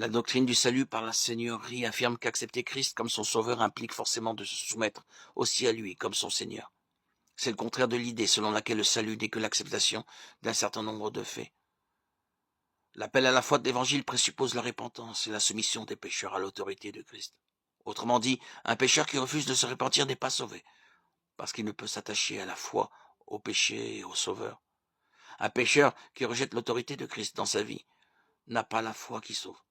La doctrine du salut par la Seigneurie affirme qu'accepter Christ comme son sauveur implique forcément de se soumettre aussi à lui comme son Seigneur. C'est le contraire de l'idée selon laquelle le salut n'est que l'acceptation d'un certain nombre de faits. L'appel à la foi de l'Évangile présuppose la repentance et la soumission des pécheurs à l'autorité de Christ. Autrement dit, un pécheur qui refuse de se repentir n'est pas sauvé, parce qu'il ne peut s'attacher à la foi, au péché et au Sauveur. Un pécheur qui rejette l'autorité de Christ dans sa vie n'a pas la foi qui sauve,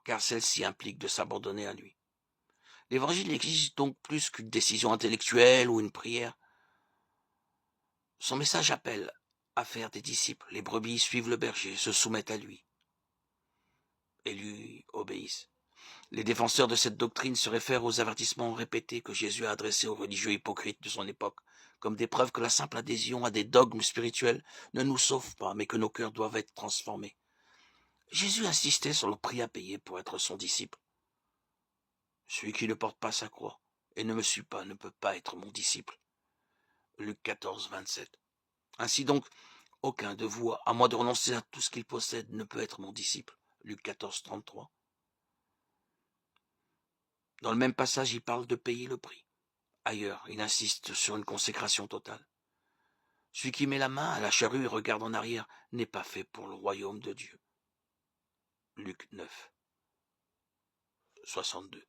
car celle-ci implique de s'abandonner à lui. L'Évangile exige donc plus qu'une décision intellectuelle ou une prière. Son message appelle à faire des disciples. Les brebis suivent le berger, se soumettent à lui et lui obéissent. Les défenseurs de cette doctrine se réfèrent aux avertissements répétés que Jésus a adressés aux religieux hypocrites de son époque, comme des preuves que la simple adhésion à des dogmes spirituels ne nous sauve pas, mais que nos cœurs doivent être transformés. Jésus insistait sur le prix à payer pour être son disciple. Celui qui ne porte pas sa croix et ne me suit pas ne peut pas être mon disciple. Luc 14, 27. Ainsi donc, aucun de vous, à moins de renoncer à tout ce qu'il possède, ne peut être mon disciple. Luc 14, 33. Dans le même passage, il parle de payer le prix. Ailleurs, il insiste sur une consécration totale. Celui qui met la main à la charrue et regarde en arrière n'est pas fait pour le royaume de Dieu. Luc 9, 62.